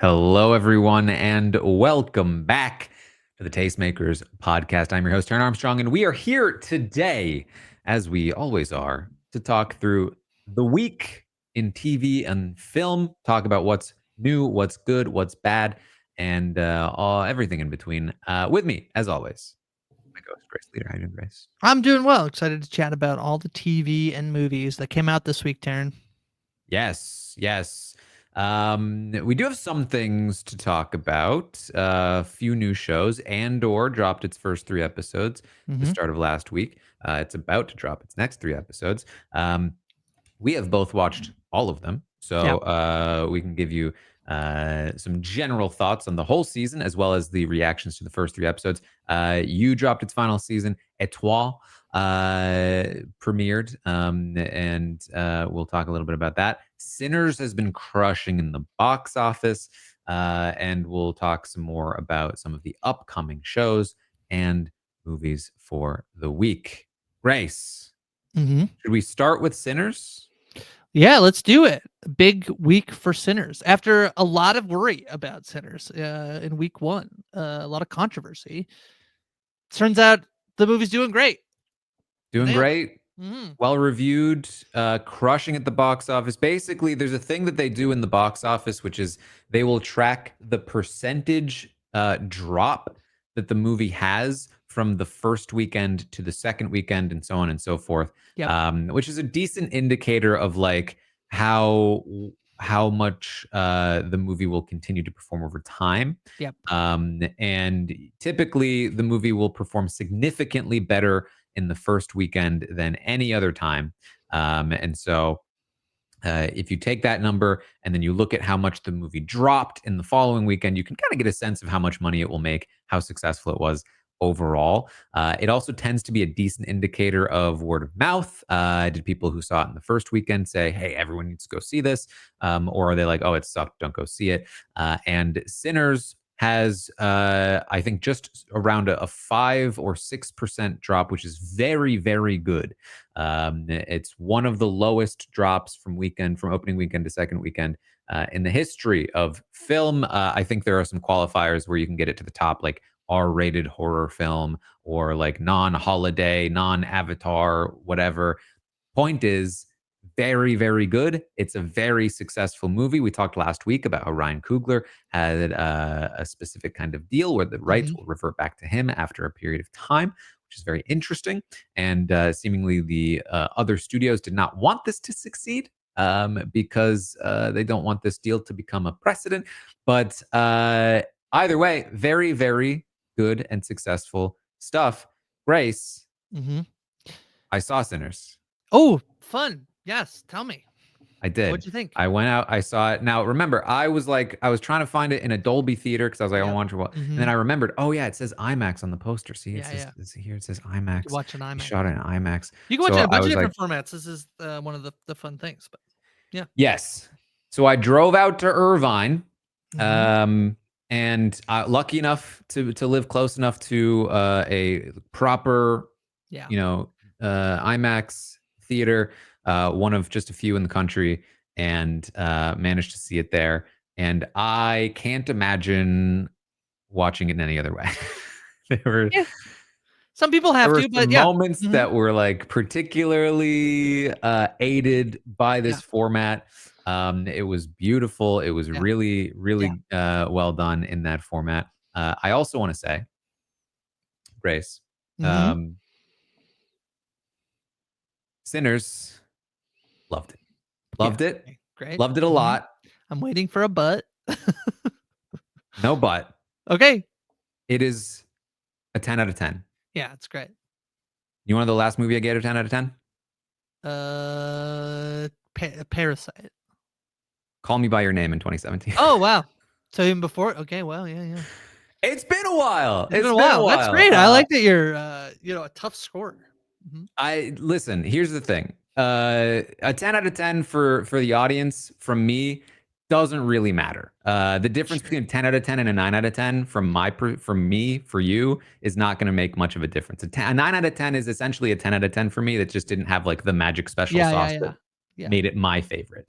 Hello, everyone, and welcome back to the Tastemakers podcast. I'm your host, Taran Armstrong, and we are here today, as we always are, to talk through the week in TV and film, talk about what's new, what's good, what's bad, and everything in between. With me, as always, my ghost, Grace Leeder. How you doing, Grace? I'm doing well. Excited to chat about all the TV and movies that came out this week, Taryn. Yes. We do have some things to talk about. A few new shows. Andor dropped its first 3 episodes at the start of last week. It's about to drop its next 3 episodes. We have both watched all of them, so we can give you some general thoughts on the whole season as well as the reactions to the first 3 episodes. You dropped its final season. Étoile premiered, and we'll talk a little bit about that. Sinners has been crushing in the box office, and we'll talk some more about some of the upcoming shows and movies for the week. Grace, should we start with Sinners? Yeah, let's do it. Big week for Sinners. After a lot of worry about Sinners in week 1, a lot of controversy. Turns out the movie's doing great. Doing great. Well reviewed, crushing at the box office. Basically, there's a thing that they do in the box office, which is they will track the percentage drop that the movie has from the first weekend to the second weekend, and so on and so forth. Which is a decent indicator of like how much the movie will continue to perform over time. And typically, the movie will perform significantly better in the first weekend than any other time. And so if you take that number and then you look at how much the movie dropped in the following weekend, you can kind of get a sense of how much money it will make, how successful it was overall. It also tends to be a decent indicator of word of mouth. Did people who saw it in the first weekend say, hey, everyone needs to go see this? Or are they like, oh, it sucked, don't go see it? And Sinners has, I think, just around a 5 or 6% drop, which is very, very good. It's one of the lowest drops from opening weekend to second weekend in the history of film. I think there are some qualifiers where you can get it to the top, like R-rated horror film or like non-holiday, non-Avatar, whatever. Point is, very, very good. It's a very successful movie. We talked last week about how Ryan Coogler had a specific kind of deal where the rights will revert back to him after a period of time, which is very interesting. And seemingly the other studios did not want this to succeed because they don't want this deal to become a precedent. But either way, very, very good and successful stuff. Grace, I saw Sinners. Oh, fun. Yes, tell me. I did. What'd you think? I went out, I saw it. Now, remember, I was trying to find it in a Dolby theater because I was like, I want to watch. And then I remembered, oh yeah, it says IMAX on the poster. See, it says here, it says IMAX. You watch an IMAX. He shot it in IMAX. You can watch it in a bunch of different formats. This is one of the fun things. But yeah. Yes. So I drove out to Irvine, and lucky enough to live close enough to a proper, IMAX theater. One of just a few in the country, and managed to see it there. And I can't imagine watching it any other way. Some people have to, but moments that were like particularly aided by this format. It was beautiful. It was really, really well done in that format. I also want to say, Grace, Sinners, loved it. Loved it. Great. Loved it a lot. I'm waiting for a but. No but. Okay. It is a 10 out of 10. Yeah, it's great. You want to know the last movie I gave a 10 out of 10? Parasite. Call Me By Your Name in 2017. Oh, wow. So even before? Okay, well, yeah. It's been a while. It's been a while. That's great. I like that you're, a tough scorer. Listen, here's the thing. A 10 out of 10 for the audience from me doesn't really matter. The difference between a 10 out of 10 and a 9 out of 10 from me, for you, is not going to make much of a difference. A 9 out of 10 is essentially a 10 out of 10 for me that just didn't have like the magic special sauce that made it my favorite.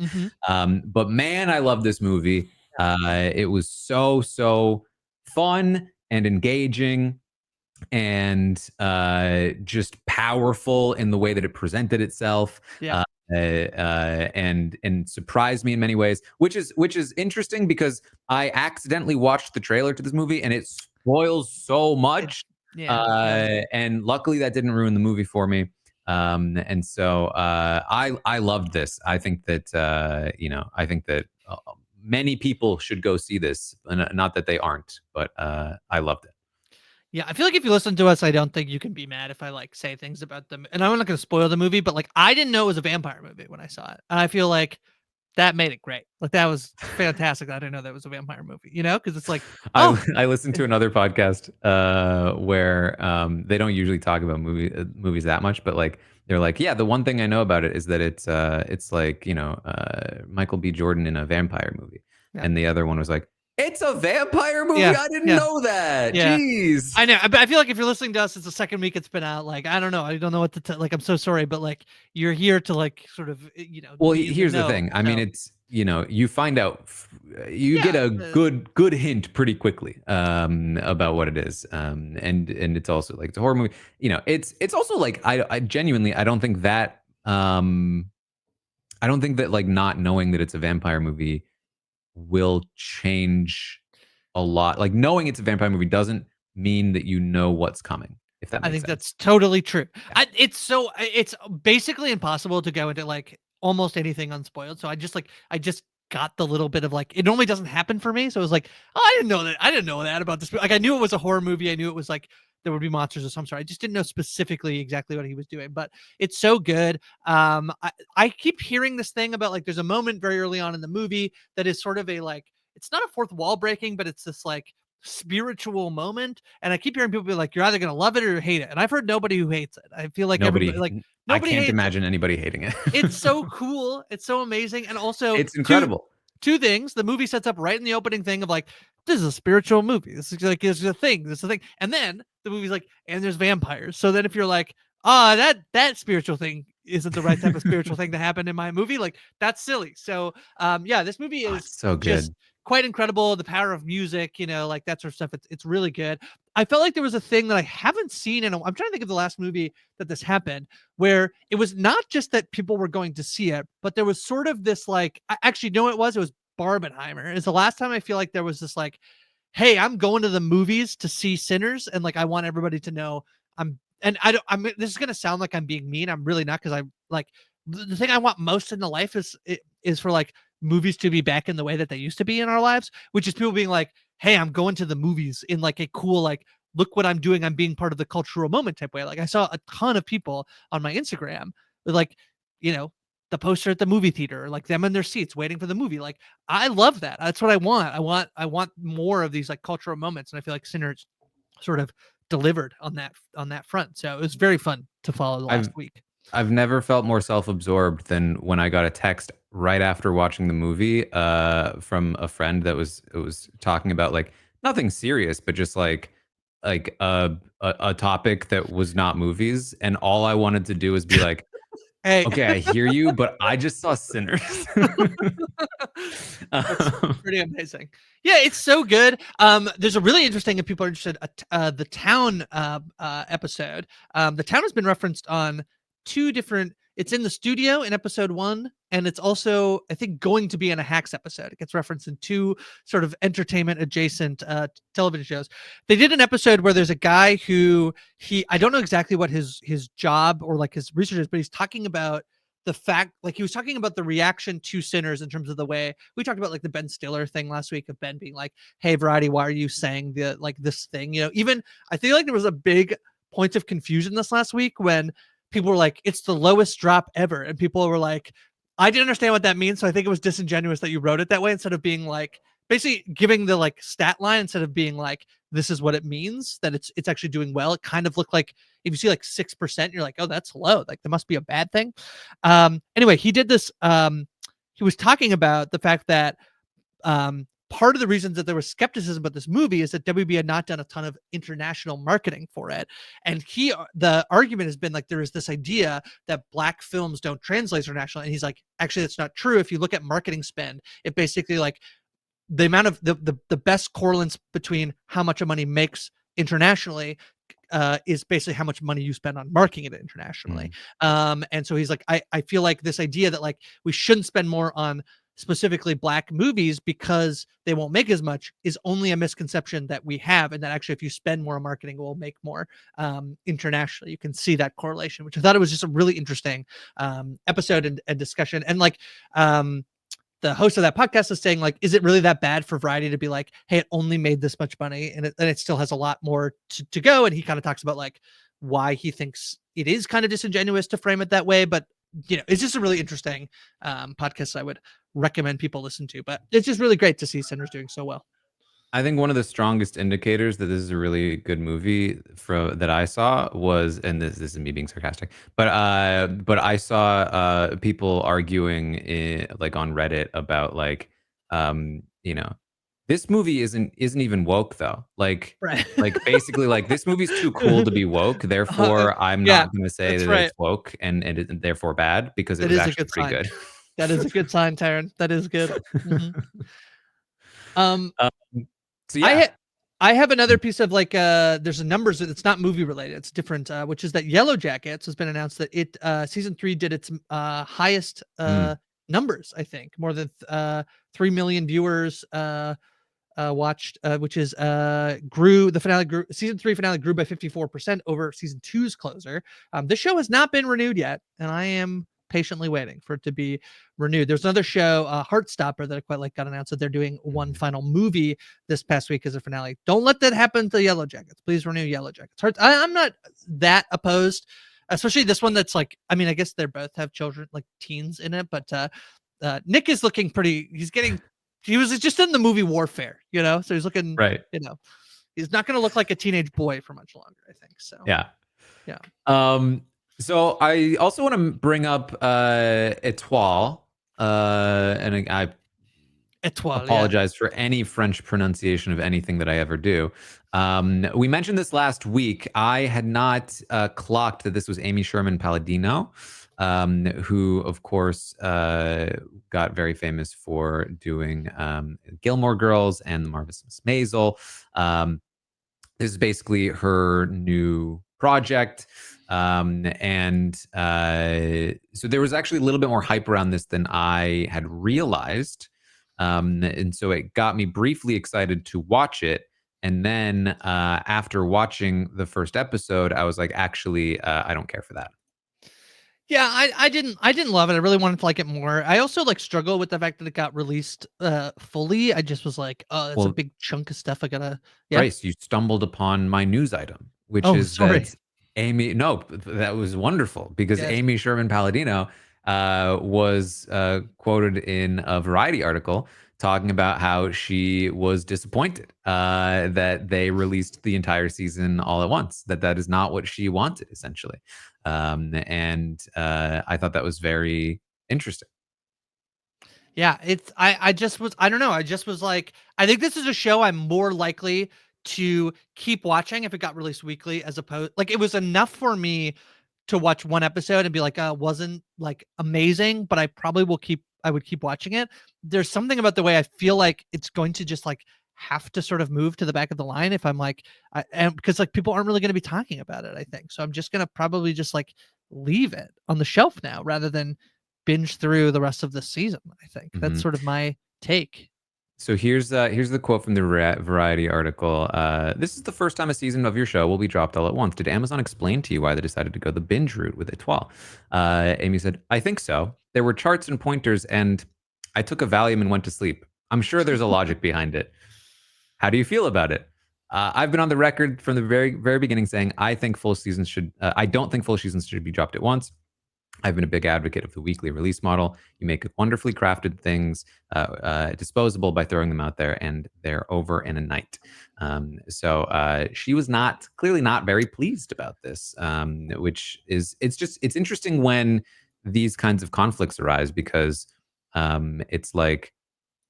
But man, I love this movie. It was so fun and engaging and just powerful in the way that it presented itself. Yeah. And surprised me in many ways, which is interesting because I accidentally watched the trailer to this movie and it spoils so much. And luckily that didn't ruin the movie for me. And so I loved this. I think that I think that many people should go see this. Not that they aren't, but I loved it. Yeah, I feel like if you listen to us, I don't think you can be mad if I like say things about them. And I'm not going to spoil the movie, but like I didn't know it was a vampire movie when I saw it, and I feel like that made it great. Like that was fantastic. I didn't know that was a vampire movie, because it's like, I listened to another podcast where they don't usually talk about movies that much, but like they're like, yeah, the one thing I know about it is that it's like Michael B. Jordan in a vampire movie, and the other one was like, it's a vampire movie. I didn't know that. Jeez. I know. But I feel like if you're listening to us, it's the second week it's been out. Like, I don't know. I don't know what to tell. Like, I'm so sorry, but like, you're here to like sort of, Well, here's the thing. I mean, it's, you find out, you get a good hint pretty quickly about what it is. And it's also like, it's a horror movie. It's also like, I genuinely, I don't think that like not knowing that it's a vampire movie will change a lot. Like knowing it's a vampire movie doesn't mean that you know what's coming. If that makes sense. I think that's totally true. Yeah. It's basically impossible to go into like almost anything unspoiled. So I just got the little bit of like, it normally doesn't happen for me. So it was like, oh, I didn't know that about this. Like I knew it was a horror movie. I knew it was like there would be monsters of some sort. I just didn't know specifically exactly what he was doing, but it's so good. I keep hearing this thing about like, there's a moment very early on in the movie that is sort of a, like, it's not a fourth wall breaking, but it's this like spiritual moment. And I keep hearing people be like, you're either going to love it or hate it. And I've heard nobody who hates it. I feel like nobody, nobody I can't imagine anybody hating it. It's so cool. It's so amazing. And also it's incredible. Two things. The movie sets up right in the opening thing of like, this is a spiritual movie. This is like, this is a thing. This is a thing. And then the movie's like, and there's vampires. So then if you're like, that spiritual thing isn't the right type of spiritual thing to happen in my movie, like that's silly. So this movie is so good. Just quite incredible. The power of music, like that sort of stuff. It's really good. I felt like there was a thing that I haven't seen I'm trying to think of the last movie that this happened, where it was not just that people were going to see it, but there was sort of this like, I actually know it was Barbenheimer. Is the last time I feel like there was this like, hey, I'm going to the movies to see Sinners, and like I want everybody to know this is gonna sound like I'm being mean. I'm really not, because I like the thing I want most in the life is for like movies to be back in the way that they used to be in our lives, which is people being like, hey, I'm going to the movies in like a cool, like, look what I'm doing, I'm being part of the cultural moment type way. Like I saw a ton of people on my Instagram with like, the poster at the movie theater, like them in their seats waiting for the movie. Like I love that. That's what I want. I want more of these like cultural moments. And I feel like Sinners sort of delivered on that front. So it was very fun to follow the last week. I've never felt more self-absorbed than when I got a text right after watching the movie from a friend that was talking about like nothing serious, but just like a topic that was not movies, and all I wanted to do was be like, hey, okay, I hear you, but I just saw Sinners. That's pretty amazing. Yeah, it's so good. There's a really interesting, if people are interested, the Town episode. The Town has been referenced on two different, it's in the studio in episode 1, and it's also, I think, going to be in a Hacks episode. It gets referenced in 2 sort of entertainment adjacent television shows. They did an episode where there's a guy who I don't know exactly what his job or like his research is, but he's talking about the fact, like he was talking about the reaction to Sinners in terms of the way we talked about like the Ben Stiller thing last week of Ben being like, hey, Variety, why are you saying this thing? Even I feel like there was a big point of confusion this last week when people were like, it's the lowest drop ever. And people were like, I didn't understand what that means. So I think it was disingenuous that you wrote it that way, instead of being like, basically giving the like stat line instead of being like, this is what it means, that it's actually doing well. It kind of looked like if you see like 6%, you're like, oh, that's low. Like there must be a bad thing. Anyway, he did this. He was talking about the fact that part of the reasons that there was skepticism about this movie is that WB had not done a ton of international marketing for it. And the argument has been like, there is this idea that Black films don't translate internationally. And he's like, actually, that's not true. If you look at marketing spend, it basically like the amount of the best correlates between how much money makes internationally is basically how much money you spend on marketing it internationally. And so he's like, I feel like this idea that like we shouldn't spend more on specifically Black movies because they won't make as much is only a misconception that we have, and that actually if you spend more on marketing, it will make more internationally. You can see that correlation, which I thought it was just a really interesting episode and discussion. And like the host of that podcast is saying, like, is it really that bad for Variety to be like, hey, it only made this much money and it still has a lot more to go? And he kind of talks about like why he thinks it is kind of disingenuous to frame it that way. But, you know, it's just a really interesting podcast I would recommend people listen to. But it's just really great to see Sinners doing so well. I think one of the strongest indicators that this is a really good movie that I saw was, and this is me being sarcastic, but I saw people arguing like on Reddit about like you know, this movie isn't even woke though. Like Right. like basically like this movie's too cool to be woke, therefore I'm Yeah, not going to say that's that right. it's woke and it isn't therefore bad, because it That was is a actually good pretty sign. good. That is a good sign, Taran. That is good. Mhm. Um, Um, so I yeah. I have another piece of like there's a numbers, it's not movie related, it's different, which is that Yellowjackets has been announced that it season 3 did its highest Mm. numbers, I think, more than 3 million viewers watched, which is grew the finale grew season 3 finale grew by 54% over season 2's closer. This show has not been renewed yet, and I am patiently waiting for it to be renewed. There's another show, Heartstopper, that I quite like, got announced that they're doing one final movie this past week as a finale. Don't let that happen to Yellowjackets. Please renew Yellowjackets. I'm not that opposed, especially this one that's like, I mean, I guess they both have children, like teens in it, but Nick is looking pretty, he was just in the movie Warfare, you know, so he's looking, Right. you know, he's not going to look like a teenage boy for much longer, I think. So Yeah. yeah. So I also want to bring up Étoile, and I Étoile, yeah. apologize for any French pronunciation of anything that I ever do. We mentioned this last week. I had not clocked that this was Amy Sherman Palladino, who, of course, got very famous for doing Gilmore Girls and The Marvelous Miss Maisel. This is basically her new project. And so there was actually a little bit more hype around this than I had realized. And so it got me briefly excited to watch it. And then after watching the first episode, I was like, actually, I don't care for that. Yeah, I didn't love it. I really wanted to like it more. I also like struggle with the fact that it got released fully. I just was like, oh, it's a Well, big chunk of stuff I gotta. Yeah. Grace, you stumbled upon my news item, which Oh, is sorry. that no, that was wonderful, because Yes. Amy Sherman Palladino was quoted in a Variety article talking about how she was disappointed that they released the entire season all at once, that is not what she wanted, essentially. And I thought that was very interesting. Yeah, it's I just was, I don't know. I just was like, I think this is a show I'm more likely to keep watching if it got released weekly, as opposed, like, it was enough for me to watch one episode and be like, wasn't like amazing, but I would keep watching it. There's something about the way I feel like it's going to just like have to sort of move to the back of the line if I'm like, and because like people aren't really going to be talking about it, I think. So I'm just going to probably just like leave it on the shelf now rather than binge through the rest of the season. I think that's Mhm. sort of my take. So here's the quote from the Variety article. This is the first time a season of your show will be dropped all at once. Did Amazon explain to you why they decided to go the binge route with Étoile? Amy said, I think so. There were charts and pointers, and I took a Valium and went to sleep. I'm sure there's a logic behind it. How do you feel about it? I've been on the record from the very beginning saying I think full seasons should. I don't think full seasons should be dropped at once. I've been a big advocate of the weekly release model. You make wonderfully crafted things disposable by throwing them out there, and they're over in a night. So she was clearly not very pleased about this, which is, it's interesting when these kinds of conflicts arise, because it's like,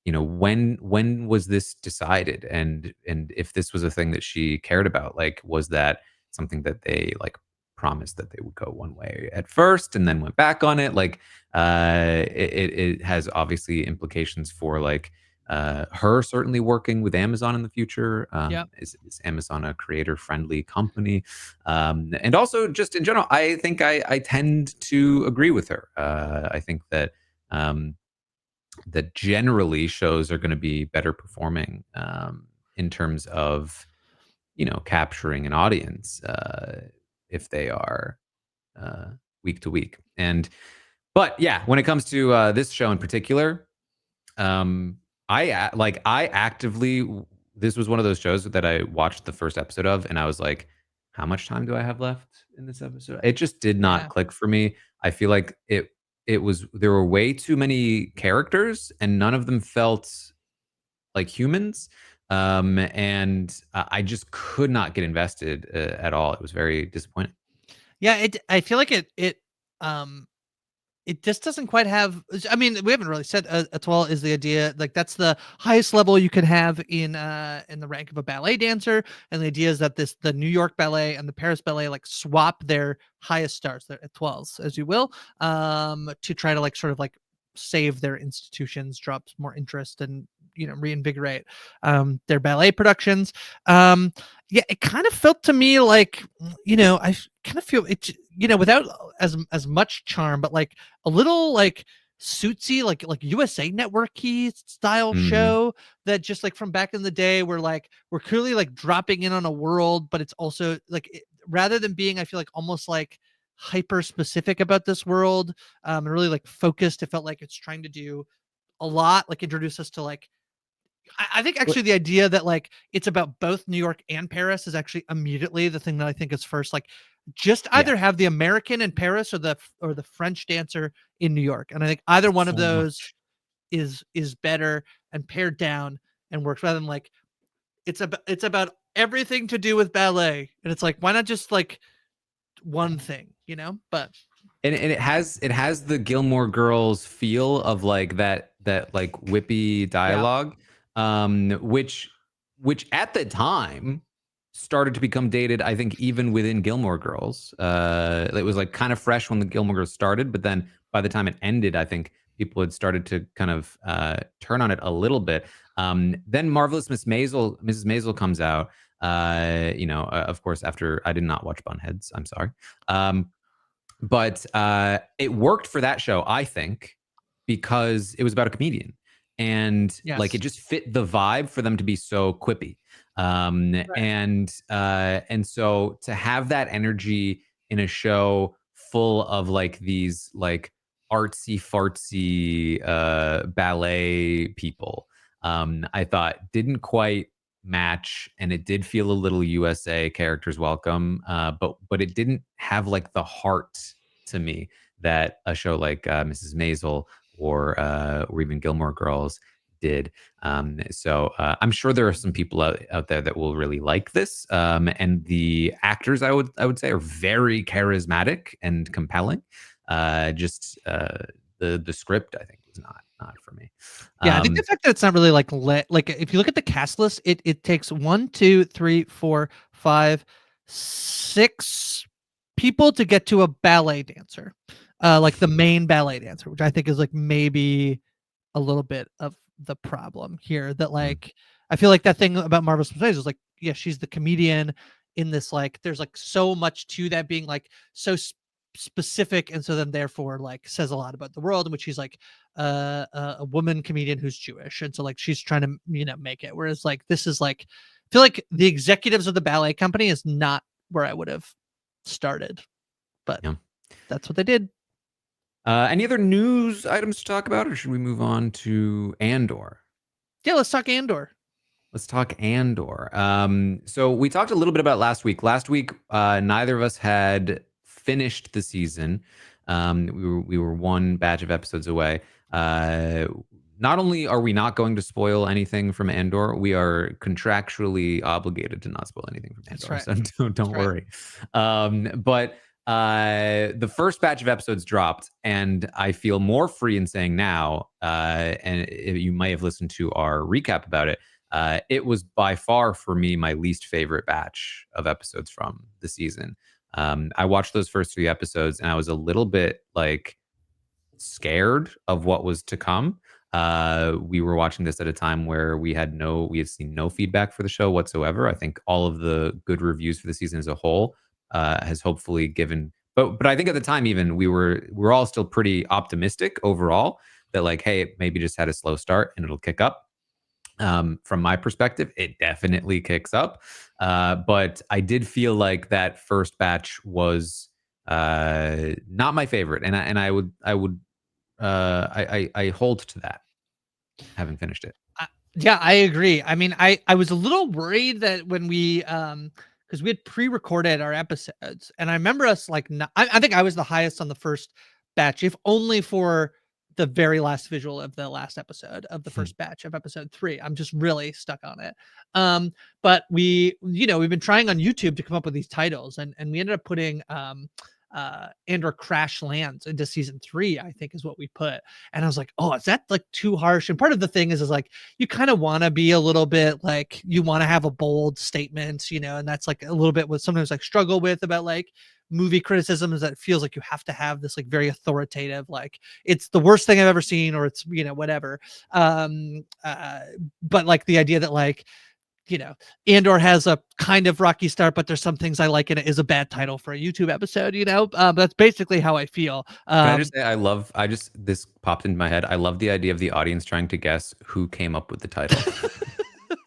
when was this decided, and if this was a thing that she cared about, like, was that something that they like promised that they would go one way at first and then went back on it? Like it has obviously implications for like her certainly working with Amazon in the future. Yeah. Is Amazon a creator-friendly company? And also, just in general, I think I tend to agree with her. I think that that generally shows are going to be better performing in terms of capturing an audience if they are uh, week to week. But yeah, when it comes to this show in particular, um, I actively, this was one of those shows that I watched the first episode of, and I was like, how much time do I have left in this episode? It just did not Yeah. click for me. I feel like it was, there were way too many characters, and none of them felt like humans. And I just could not get invested at all. It was very disappointing. Yeah, I feel like um it just doesn't quite have. I mean, we haven't really said Étoile is the idea, like that's the highest level you could have in the rank of a ballet dancer, and the idea is that the New York ballet and the Paris ballet like swap their highest stars, their étoiles, as you will, to try to like sort of like save their institutions, drops more interest, and reinvigorate their ballet productions. Yeah, it kind of felt to me like, I kind of feel it, without as much charm, but like a little like suitsy, like USA Networky style Mhm. show that just like from back in the day, where like we're clearly like dropping in on a world, but it's also like rather than being, I feel like almost like hyper specific about this world, and really like focused, it felt like it's trying to do a lot, like introduce us to like I think actually the idea that like it's about both New York and Paris is actually immediately the thing that I think is first. Like, just Yeah, either have the American in Paris or the French dancer in New York, and I think either one of so those much. is better and pared down and works, rather than like it's about everything to do with ballet, and it's like why not just like one thing, But And it has the Gilmore Girls feel of like that like whippy yeah, dialogue, which at the time started to become dated. I think even within Gilmore Girls, it was like kind of fresh when the Gilmore Girls started, but then by the time it ended, I think people had started to kind of turn on it a little bit. Then Marvelous Mrs. Maisel comes out. Of course, after I did not watch Bunheads. I'm sorry. But it worked for that show, I think, because it was about a comedian, and like it yes, just fit the vibe for them to be so quippy. right, And so to have that energy in a show full of like these like artsy fartsy ballet people, I thought didn't quite match, and it did feel a little USA characters welcome, but it didn't have like the heart to me that a show like Mrs. Maisel or even Gilmore Girls did. So I'm sure there are some people out there that will really like this, and the actors I would say are very charismatic and compelling. Just the script I think was not for me. yeah. I think the Um, fact that it's not really like if you look at the cast list, it takes 6 people to get to a ballet dancer, like the main ballet dancer, which I think is like maybe a little bit of the problem here. That mm, like I feel like that thing about Marvelous Mrs. is like, yeah, she's the comedian in this, like there's like so much to that being like so specific, and so then therefore like says a lot about the world in which she's like a woman comedian who's Jewish, and so like she's trying to make it, whereas like this is like I feel like the executives of the ballet company is not where I would have started, but yeah. that's what they did. Any other news items to talk about, or should we move on to Andor? Yeah, let's talk Andor. Let's talk Andor. So we talked a little bit about last week. Last week, neither of us had finished the season. We were one batch of episodes away. Not only are we not going to spoil anything from Andor, we are contractually obligated to not spoil anything from That's Andor. right. So don't, That's don't right. worry. But the first batch of episodes dropped, and I feel more free in saying now, and you may have listened to our recap about it. It was by far for me my least favorite batch of episodes from the season. I watched those first 3 episodes, and I was a little bit like scared of what was to come. We were watching this at a time where we had seen no feedback for the show whatsoever. I think all of the good reviews for the season as a whole has hopefully given. But I think at the time even we're all still pretty optimistic overall that like, hey, it maybe just had a slow start and it'll kick up. From my perspective, it definitely kicks up. But I did feel like that first batch was not my favorite, and I hold to that. Haven't finished it. Yeah, I agree. I mean, I was a little worried that when we because we had pre-recorded our episodes, and I remember us like I think I was the highest on the first batch, if only for the very last visual of the last episode of the first batch of episode 3. I'm just really stuck on it. But we've been trying on YouTube to come up with these titles, and we ended up putting Andor Crash Lands into season 3, I think is what we put. And I was like, oh, is that like too harsh? And part of the thing is like, you kind of want to be a little bit like, you want to have a bold statement, and that's like a little bit what sometimes like struggle with about like movie criticism, is that it feels like you have to have this like very authoritative, like it's the worst thing I've ever seen, or it's, whatever. But like the idea that like, Andor has a kind of rocky start, but there's some things I like in it, is a bad title for a YouTube episode, that's basically how I feel. Can I just say, this popped into my head. I love the idea of the audience trying to guess who came up with the title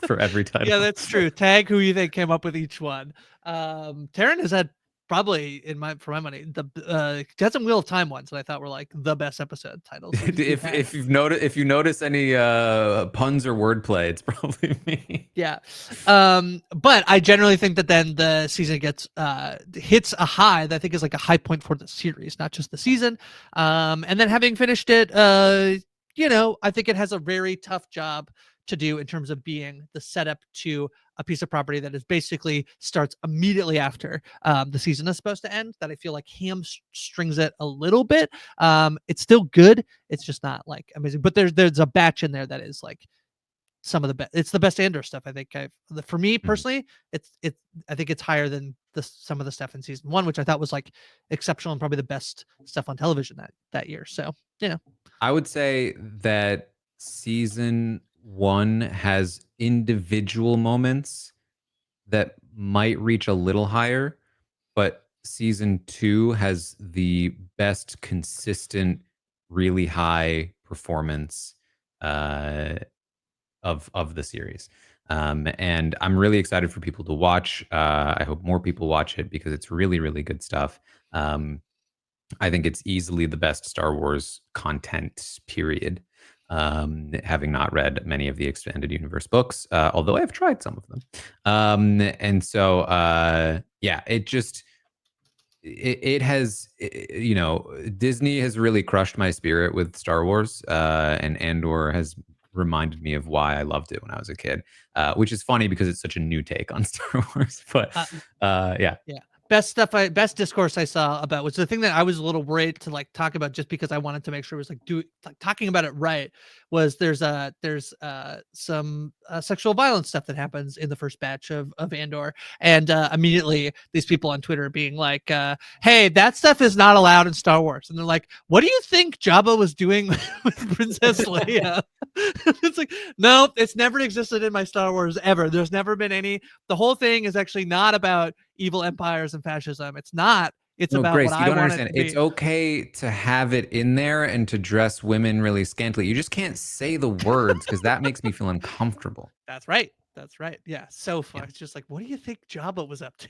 for every title. Yeah, that's true. Tag who you think came up with each one. Taran has had probably, for my money, the Death and Wheel of Time ones that I thought were like the best episode titles. if you notice any puns or wordplay, it's probably me. Yeah. But I generally think that then the season gets hits a high that I think is like a high point for the series, not just the season. And then having finished it, I think it has a very tough job to do in terms of being the setup to a piece of property that is basically starts immediately after the season is supposed to end. That I feel like hamstrings it a little bit. It's still good. It's just not like amazing. But there's a batch in there that is like some of the best. It's the best Andor stuff I think for me personally. I think it's higher than some of the stuff in season 1, which I thought was like exceptional and probably the best stuff on television that year. So I would say that season 1 has individual moments that might reach a little higher, but season 2 has the best consistent, really high performance of the series. And I'm really excited for people to watch. I hope more people watch it because it's really, really good stuff. I think it's easily the best Star Wars content, period. Having not read many of the expanded universe books, although I've tried some of them. And so, it has, Disney has really crushed my spirit with Star Wars, and Andor has reminded me of why I loved it when I was a kid, which is funny because it's such a new take on Star Wars. But yeah. Best discourse I saw about was the thing that I was a little worried to like talk about, just because I wanted to make sure it was like talking about it right. Was there's some sexual violence stuff that happens in the first batch of Andor, and immediately these people on Twitter being like, "Hey, that stuff is not allowed in Star Wars," and they're like, "What do you think Jabba was doing with Princess Leia?" It's like, no, it's never existed in my Star Wars ever. There's never been any. The whole thing is actually not about evil empires and fascism. It's not. It's about Grace, what you I don't want understand. it to be. It's okay to have it in there and to dress women really scantily. You just can't say the words because that makes me feel uncomfortable. That's right. That's right. Yeah. So far, Yeah. it's just like, what do you think Jabba was up to?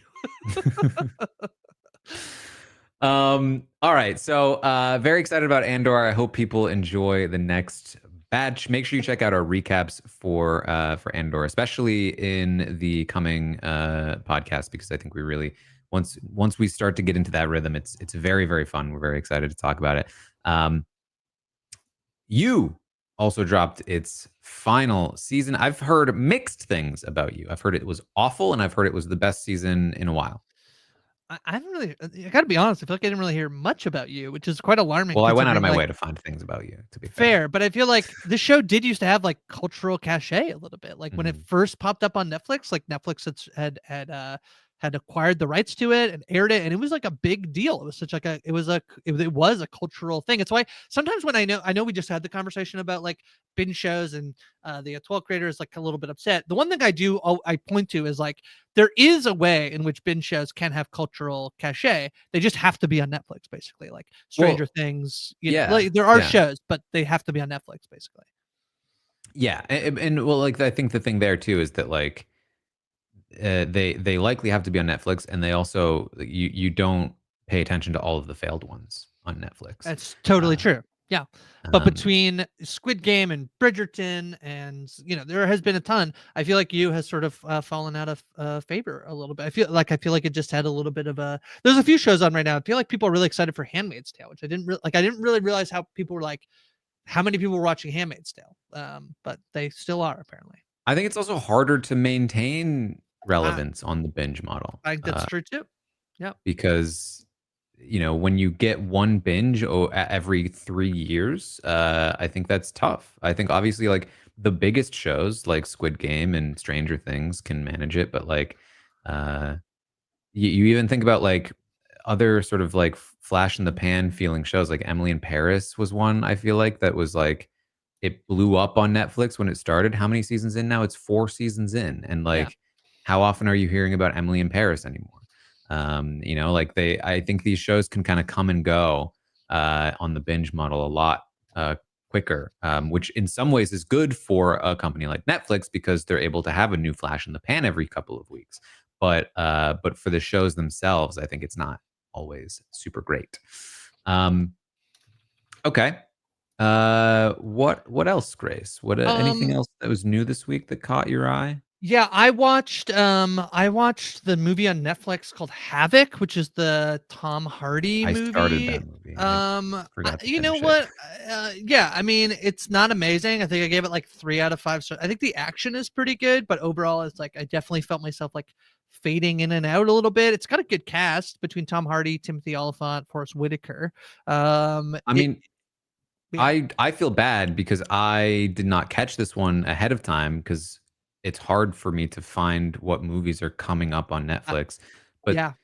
All right. So very excited about Andor. I hope people enjoy the next batch. Make sure you check out our recaps for Andor, especially in the coming podcast, because I think we really once we start to get into that rhythm, it's very, very fun. We're very excited to talk about it. You also dropped its final season. I've heard mixed things about you. I've heard it was awful, and I've heard it was the best season in a while. I haven't really. I got to be honest. I feel like I didn't really hear much about you, which is quite alarming. Well, I went out of my way to find things about you, to be fair, but I feel like this show did used to have like cultural cachet a little bit. Like when it first popped up on Netflix, like Netflix had had acquired the rights to it and aired it, and it was like a big deal. It was such like it was a cultural thing. It's why sometimes when I know we just had the conversation about like binge shows and the Étoile creator is like a little bit upset. The one thing I point to is like there is a way in which binge shows can have cultural cachet. They just have to be on Netflix, basically. Like Stranger Things, like there are shows, but they have to be on Netflix, basically. Yeah, and well, like I think the thing there too is that like they likely have to be on Netflix, and they also you don't pay attention to all of the failed ones on Netflix. That's totally true. Yeah. But between Squid Game and Bridgerton, and there has been a ton. I feel like You has sort of fallen out of favor a little bit. I feel like it just had a little bit of a. There's a few shows on right now. I feel like people are really excited for Handmaid's Tale, which I didn't really realize how people were like, how many people were watching Handmaid's Tale. But they still are apparently. I think it's also harder to maintain relevance on the binge model. I think that's true too. Yeah. Because when you get one binge every 3 years, I think that's tough. I think obviously like the biggest shows like Squid Game and Stranger Things can manage it, but like you even think about like other sort of like flash in the pan feeling shows, like Emily in Paris was one I feel like that was like it blew up on Netflix when it started. How many seasons in now? It's 4 seasons in, and like how often are you hearing about Emily in Paris anymore? Like I think these shows can kind of come and go on the binge model a lot quicker, which in some ways is good for a company like Netflix because they're able to have a new flash in the pan every couple of weeks. But for the shows themselves, I think it's not always super great. Okay. What else, Grace? Anything else that was new this week that caught your eye? Yeah, I watched the movie on Netflix called Havoc, which is the Tom Hardy movie. I started that movie. I forgot to you know what? Yeah, I mean, it's not amazing. I think I gave it like 3 out of 5 stars. I think the action is pretty good, but overall it's like I definitely felt myself like fading in and out a little bit. It's got a good cast between Tom Hardy, Timothy Olyphant, Forrest Whitaker. I feel bad because I did not catch this one ahead of time because it's hard for me to find what movies are coming up on Netflix. But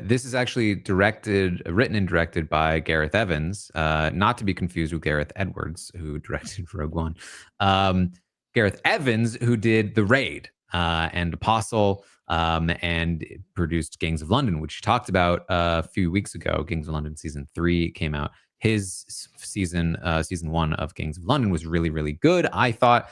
this is actually written and directed by Gareth Evans, not to be confused with Gareth Edwards, who directed Rogue One. Gareth Evans, who did The Raid and Apostle, and produced Gangs of London, which you talked about a few weeks ago. Gangs of London season 3 came out. His season 1 of Gangs of London was really, really good. I thought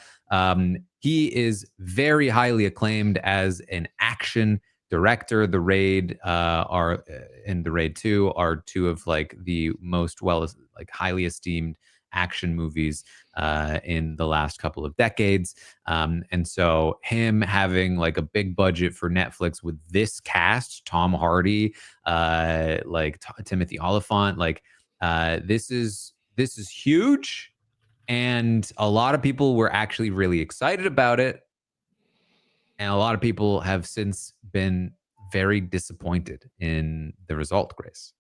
he is very highly acclaimed as an action director. The Raid and The Raid 2 are 2 of like the most highly esteemed action movies in the last couple of decades. And so him having like a big budget for Netflix with this cast, Tom Hardy, Timothy Olyphant, this is huge, and a lot of people were actually really excited about it, and a lot of people have since been very disappointed in the result, Grace.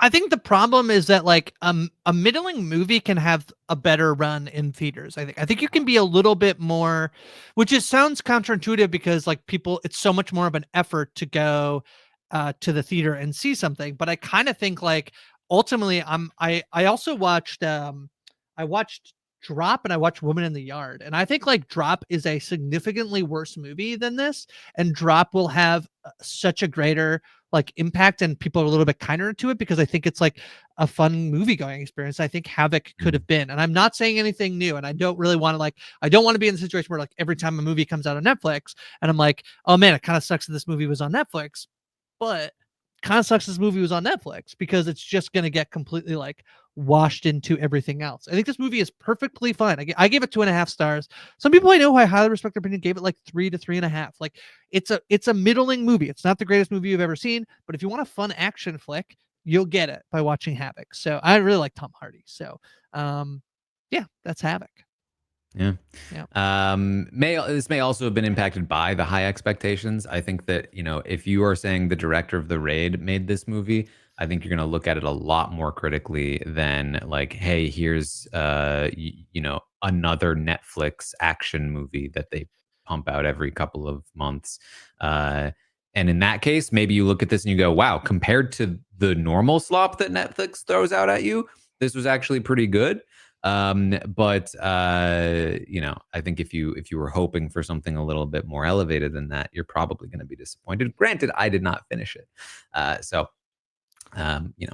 I think the problem is that like a middling movie can have a better run in theaters. I think you can be a little bit more, which sounds counterintuitive because like it's so much more of an effort to go to the theater and see something. But I kind of think like ultimately I also watched I watched Drop and I watched Woman in the Yard, and I think like Drop is a significantly worse movie than this, and Drop will have such a greater like impact and people are a little bit kinder to it because I think it's like a fun movie going experience. I think Havoc could have been, and I'm not saying anything new, and I don't really want to I don't want to be in the situation where like every time a movie comes out on Netflix and I'm like, oh man, it kind of sucks that this movie was on Netflix, but kind of sucks this movie was on Netflix because it's just going to get completely like washed into everything else. I think this movie is perfectly fine. I gave it 2.5 stars. Some people I know who I highly respect their opinion gave it like 3 to 3.5. Like it's a middling movie. It's not the greatest movie you've ever seen, but if you want a fun action flick, you'll get it by watching Havoc. So I really like Tom Hardy. So yeah, that's Havoc. Yeah. This may also have been impacted by the high expectations. I think that, if you are saying the director of The Raid made this movie, I think you're going to look at it a lot more critically than like, hey, here's another Netflix action movie that they pump out every couple of months. And in that case, maybe you look at this and you go, wow, compared to the normal slop that Netflix throws out at you, this was actually pretty good. But I think if you were hoping for something a little bit more elevated than that, you're probably going to be disappointed. Granted, I did not finish it. You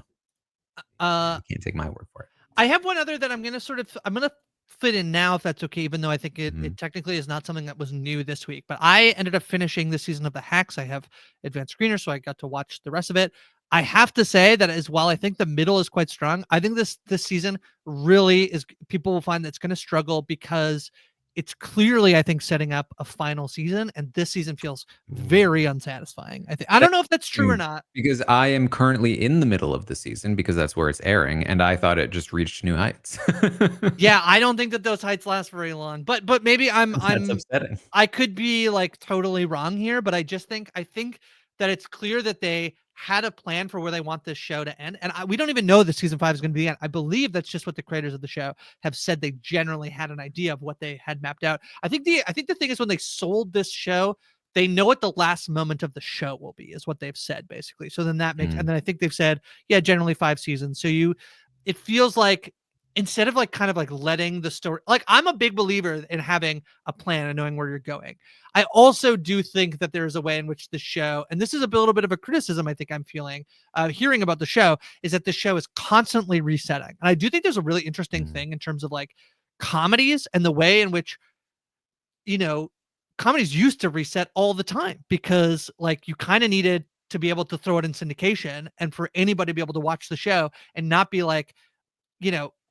can't take my word for it. I have one other that I'm going to fit in now, if that's okay, even though I think it technically is not something that was new this week. But I ended up finishing this season of The Hacks. I have advanced screener, so I got to watch the rest of it. I have to say that as while I think the middle is quite strong, I think this season really is, people will find that it's going to struggle because it's clearly, I think, setting up a final season, and this season feels very unsatisfying. I don't know if that's true or not. Because I am currently in the middle of the season because that's where it's airing, and I thought it just reached new heights. Yeah, I don't think that those heights last very long. But maybe That's upsetting. I could be like totally wrong here, but I think that it's clear that they had a plan for where they want this show to end. And we don't even know that season 5 is going to be the end. I believe that's just what the creators of the show have said. They generally had an idea of what they had mapped out. I think the thing is, when they sold this show, they know what the last moment of the show will be, is what they've said, basically. So then that makes, and then I think they've said, yeah, generally 5 seasons. So it feels like, instead of like kind of like letting the story, like, I'm a big believer in having a plan and knowing where you're going. I also do think that there's a way in which the show, and this is a little bit of a criticism I think I'm feeling hearing about the show, is that the show is constantly resetting. And I do think there's a really interesting thing in terms of like comedies and the way in which, comedies used to reset all the time, because like you kind of needed to be able to throw it in syndication and for anybody to be able to watch the show and not be like,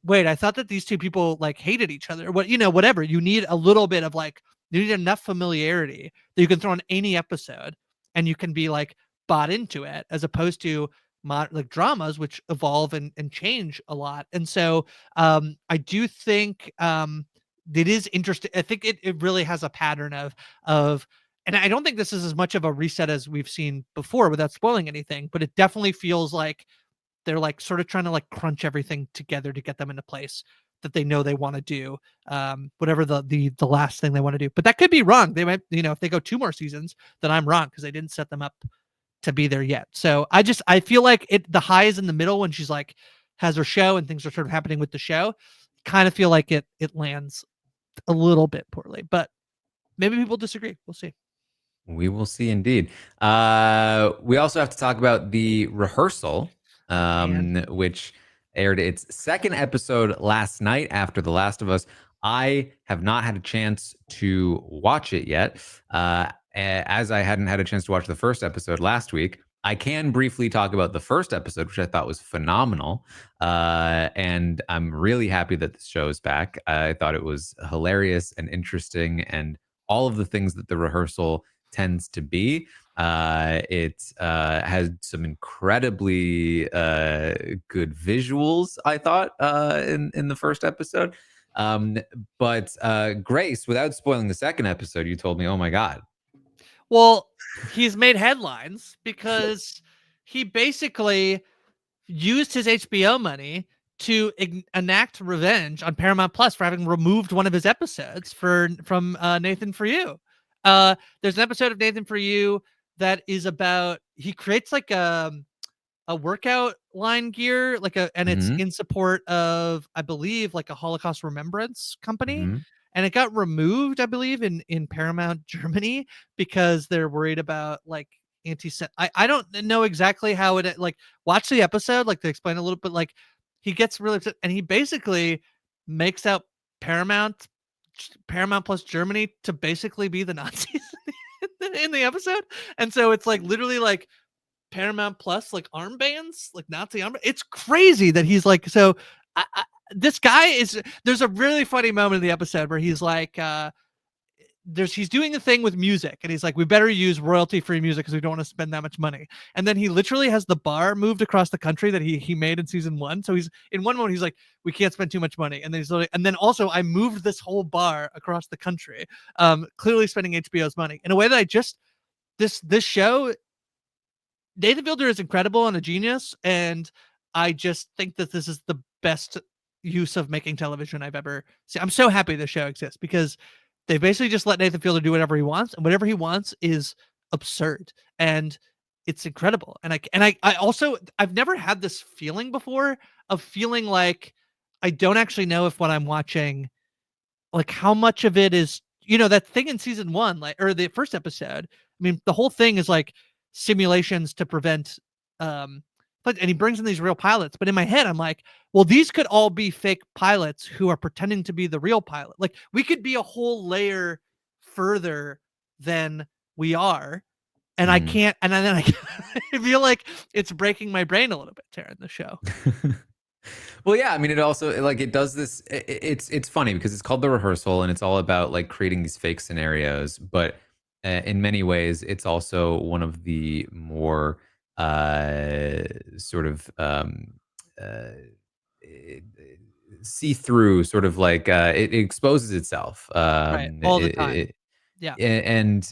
wait, I thought that these two people like hated each other. Whatever. You need a little bit of like, you need enough familiarity that you can throw on any episode and you can be like bought into it, as opposed to like dramas, which evolve and change a lot. And so I do think it is interesting. I think it really has a pattern of, and I don't think this is as much of a reset as we've seen before without spoiling anything, but it definitely feels like they're like sort of trying to like crunch everything together to get them into place that they know they want to do, whatever the last thing they want to do. But that could be wrong. They might, if they go 2 more seasons, then I'm wrong, because they didn't set them up to be there yet. So I feel like the high is in the middle when she's like has her show and things are sort of happening with the show. Kind of feel like it lands a little bit poorly, but maybe people disagree. We'll see. We will see, indeed. We also have to talk about the Rehearsal, which aired its 2nd episode last night after The Last of Us. I have not had a chance to watch it yet, as I hadn't had a chance to watch the 1st episode last week. I can briefly talk about the 1st episode, which I thought was phenomenal. And I'm really happy that this show is back. I thought it was hilarious and interesting and all of the things that the Rehearsal tends to be. It had some incredibly good visuals, I thought, in the 1st episode. But Grace, without spoiling the 2nd episode, you told me, oh my God. Well, he's made headlines because he basically used his HBO money to enact revenge on Paramount Plus for having removed one of his episodes from Nathan For You. There's an episode of Nathan For You that is about, he creates like a workout line gear, and it's in support of, I believe, like a Holocaust remembrance company. And it got removed, I believe, in Paramount Germany, because they're worried about like I don't know exactly how it, like, watch the episode, like, to explain a little bit. Like, he gets really upset and he basically makes out Paramount Plus Germany to basically be the Nazis in the episode. And so it's like literally like Paramount Plus like armbands, like Nazi armbands. It's crazy that he's like, so this guy is, there's a really funny moment in the episode where he's like, he's doing a thing with music and he's like, we better use royalty free music because we don't want to spend that much money. And then he literally has the bar moved across the country that he made in season 1. So he's in one moment, he's like, we can't spend too much money. And then he's like, and then also I moved this whole bar across the country, clearly spending HBO's money in a way that this show, Nathan Fielder is incredible and a genius. And I just think that this is the best use of making television I've ever seen. I'm so happy the show exists because they basically just let Nathan Fielder do whatever he wants, and whatever he wants is absurd, and it's incredible. And I also, I've never had this feeling before of feeling like I don't actually know if what I'm watching, like how much of it is, that thing in season 1, like, or the first episode. I mean, the whole thing is like simulations to prevent, but, and he brings in these real pilots. But in my head, I'm like, well, these could all be fake pilots who are pretending to be the real pilot. Like, we could be a whole layer further than we are. And I can't, and then I feel like it's breaking my brain a little bit, Taran, the show. Well, yeah, I mean, it also, like, it does this. It's funny because it's called The Rehearsal, and it's all about like creating these fake scenarios. But in many ways, it's also one of the more sort of uh, see through, sort of like it exposes itself. Right. All the time. Yeah. And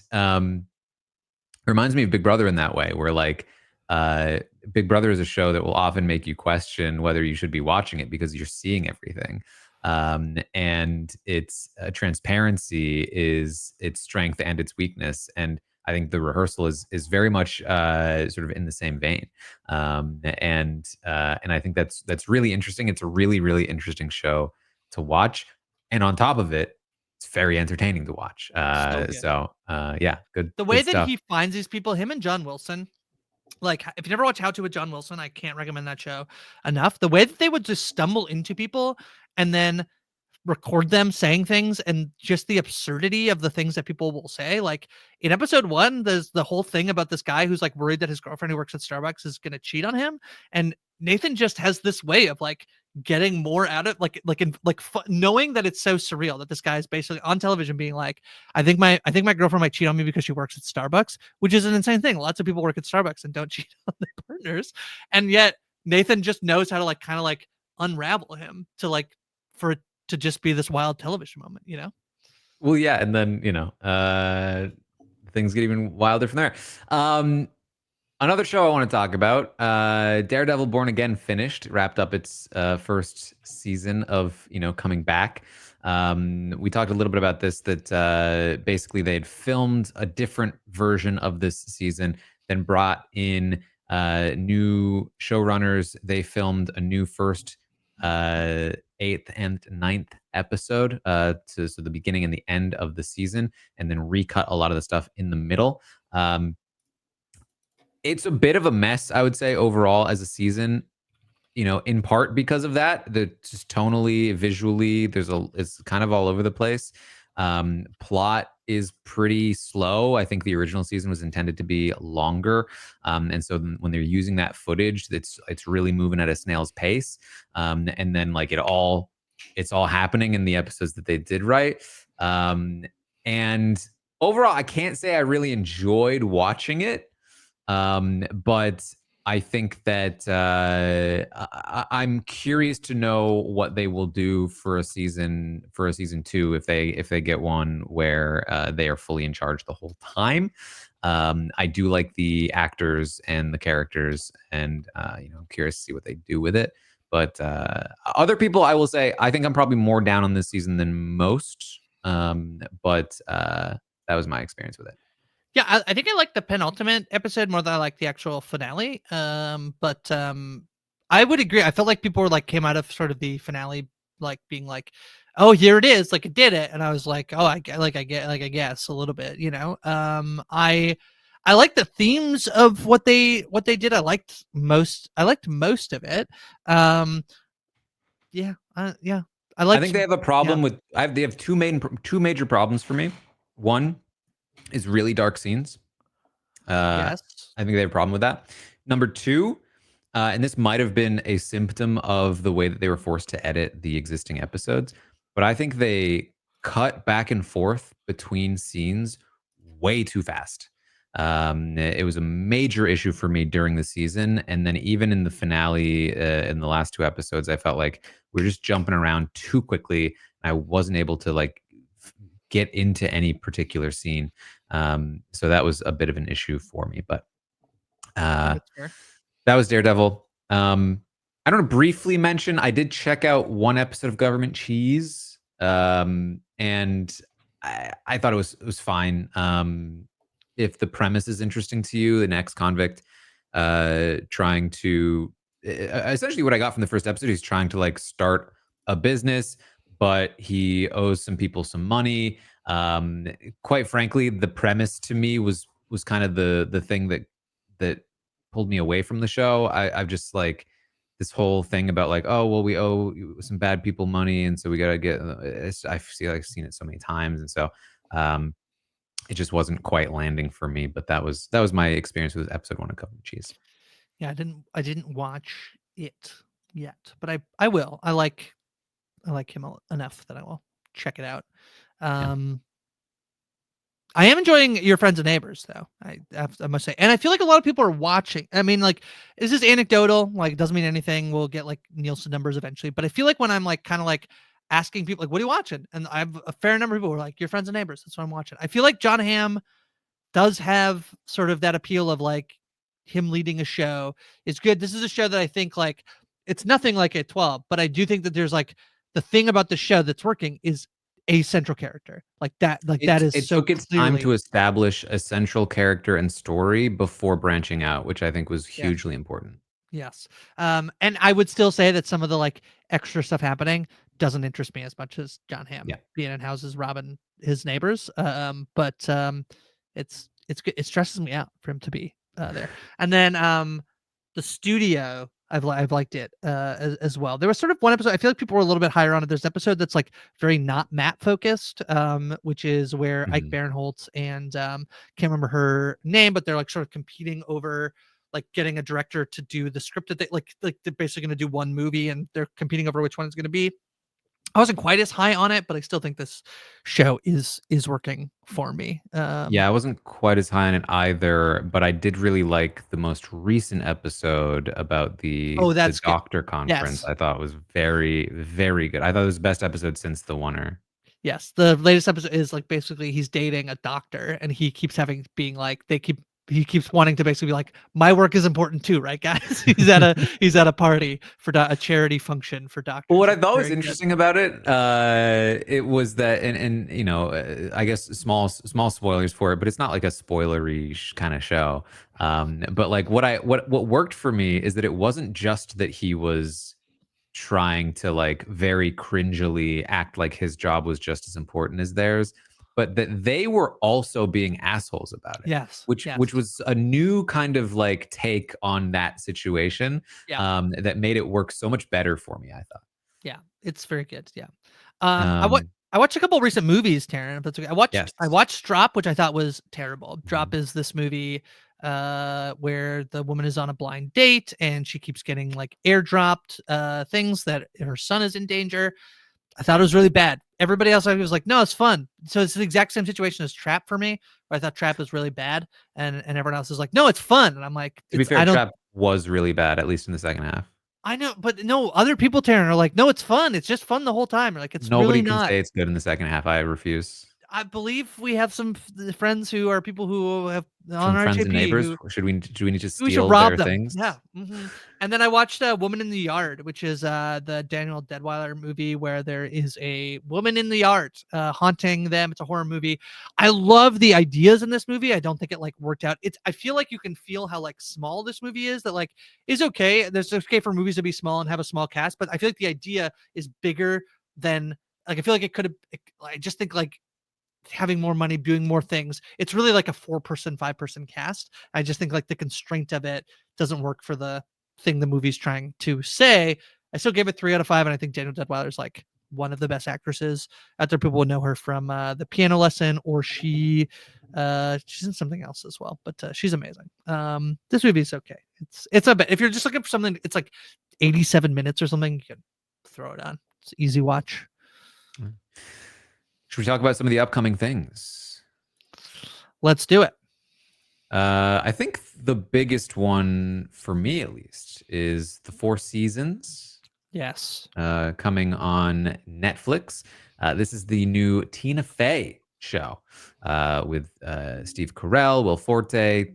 reminds me of Big Brother in that way, where like uh, Big Brother is a show that will often make you question whether you should be watching it because you're seeing everything. And its transparency is its strength and its weakness. And I think The Rehearsal is very much sort of in the same vein. And I think that's really interesting. It's a really really interesting show to watch, and on top of it, it's very entertaining to watch. So good. Yeah, good The way good that stuff. he finds these people, him and John Wilson, like, if you never watch How to with John Wilson, I can't recommend that show enough. The way that they would just stumble into people and then record them saying things, and just the absurdity of the things that people will say. Like in episode 1, there's the whole thing about this guy who's like worried that his girlfriend who works at Starbucks is going to cheat on him. And Nathan just has this way of like getting more out of knowing that it's so surreal that this guy is basically on television being like, I think my girlfriend might cheat on me because she works at Starbucks, which is an insane thing. Lots of people work at Starbucks and don't cheat on their partners. And yet Nathan just knows how to like kind of like unravel him to like, for it to just be this wild television moment. Well, yeah, and then things get even wilder from there. Another show I want to talk about, Daredevil Born Again finished, wrapped up its first season of, coming back. We talked a little bit about this, that basically they'd filmed a different version of this season, then brought in new showrunners. They filmed a new first, 8th and 9th episode, so the beginning and the end of the season, and then recut a lot of the stuff in the middle. It's a bit of a mess, I would say, overall as a season, in part because of that. The just tonally, visually, it's kind of all over the place. Plot is pretty slow. I think the original season was intended to be longer. And so when they're using that footage, it's really moving at a snail's pace. And then like it's all happening in the episodes that they did write. And overall, I can't say I really enjoyed watching it. But I think that I'm curious to know what they will do for a season 2, if they get one where they are fully in charge the whole time. I do like the actors and the characters, and I'm curious to see what they do with it. But other people, I will say, I think I'm probably more down on this season than most. But that was my experience with it. Yeah, I think I like the penultimate episode more than I like the actual finale. But I would agree. I felt like people were like came out of sort of the finale like being like, "Oh, here it is! Like it did it," and I was like, "Oh, I guess a little bit." I like the themes of what they did. I liked most of it. Yeah, yeah. I think they have a problem with. They have two major problems for me. One is really dark scenes. Yes. I think they have a problem with that. Number two, and this might have been a symptom of the way that they were forced to edit the existing episodes, but I think they cut back and forth between scenes way too fast. It was a major issue for me during the season, and then even in the finale, in the last 2 episodes, I felt like we were just jumping around too quickly. I wasn't able to like get into any particular scene. So that was a bit of an issue for me. But That's fair. that was Daredevil. I don't want to briefly mention, I did check out one episode of Government Cheese, and I thought it was fine. if the premise is interesting to you, an ex-convict trying to essentially what I got from the first episode, he's trying to like start a business, but he owes some people some money. Um, Quite frankly, the premise to me was kind of the thing that pulled me away from the show. I've just like this whole thing about like, oh well, we owe some bad people money, and so we gotta get. I feel like I've seen it so many times, and so um, it just wasn't quite landing for me. But that was my experience with episode 1 of Covered in Cheese. Yeah, I didn't watch it yet, but I will. I like him enough that I will check it out. Yeah. I am enjoying Your Friends and Neighbors, though. I must say, and I feel like a lot of people are watching. I mean, like, this is anecdotal. Like, it doesn't mean anything. We'll get like Nielsen numbers eventually. But I feel like when I'm like kind of like asking people, like, what are you watching? And I have a fair number of people who are like, Your Friends and Neighbors. That's what I'm watching. I feel like John Hamm does have sort of that appeal of like him leading a show is good. This is a show that I think like it's nothing like Étoile, but I do think that there's like the thing about the show that's working is a central character like that. Like that is It so took its time clearly. to establish a central character and story before branching out, which I think was Yes. hugely important. Yes. And I would still say that some of the like extra stuff happening doesn't interest me as much as John Hamm Yeah. being in houses robbing his neighbors. But it's good. It stresses me out for him to be there. And then the studio, I've liked it as well. There was sort of one episode I feel like people were a little bit higher on it. There's an episode that's like very not Matt focused, which is where Ike Mhm. Barinholtz and can't remember her name, but they're like sort of competing over like getting a director to do the script that they like they're basically going to do one movie and they're competing over which one it's going to be. I wasn't quite as high on it, but I still think this show is working for me. Yeah, I wasn't quite as high on it either, but I did really like the most recent episode about Oh, the that's good. doctor conference. Yes. I thought was very, very good. I thought it was the best episode since the oneer. Yes, the latest episode is like basically he's dating a doctor and he keeps having being like he keeps wanting to basically be like my work is important too, right guys? He's at a party for a charity function for Well, doctors. what I It's thought was very good. interesting about it, it was that, and you know, I guess small spoilers for it, but it's not like a spoilery kind of show. But like what worked for me is that it wasn't just that he was trying to like very cringily act like his job was just as important as theirs, but that they were also being assholes about it, Yes. which Yes. was a new kind of like take on that situation, Yeah. that made it work so much better for me, I thought. Yeah. It's very good. Yeah. Um, I watched a couple of recent movies, Taran. If that's okay. I yes. watched Drop, which I thought was terrible. Drop Mhm. is this movie where the woman is on a blind date and she keeps getting like airdropped things that her son is in danger. I thought it was really bad. Everybody else was like, no, it's fun. So it's the exact same situation as Trap for me, where I thought Trap was really bad, and everyone else is like, no, it's fun. And I'm like, To be it's fair, I don't Trap was really bad, at least in the second half. I know, but no, other people, Taran, are like, no, it's fun. It's just fun the whole time. Like it's really Nobody can not. say it's good in the second half. I refuse. I believe we have some friends who are people who have on From friends and RHAP neighbors, who do we need to we should steal rob their them. things? Yeah. And then I watched Woman in the Yard, which is the Daniel Deadweiler movie where there is a woman in the yard haunting them. It's a horror movie. I love the ideas in this movie. I don't think it like worked out. I feel like you can feel how like small this movie is, that like is okay. There's okay for movies to be small and have a small cast, but I feel like the idea is bigger than like I feel like it could have I just think like having more money, doing more things. It's really like a 4-person, 5-person cast. I just think like the constraint of it doesn't work for the thing the movie's trying to say. I still gave it 3 out of 5, and I think Daniel Deadweiler is like one of the best actresses out there. People will know her from The Piano Lesson, or she's in something else as well, but she's amazing. This movie is okay. It's a bit if you're just looking for something, it's like 87 minutes or something. You can throw it on. It's an easy watch. Should we talk about some of the upcoming things? Let's do it. I think the biggest one for me, at least, is the Four Seasons. Yes. Coming on Netflix. This is the new Tina Fey show with Steve Carell, Will Forte,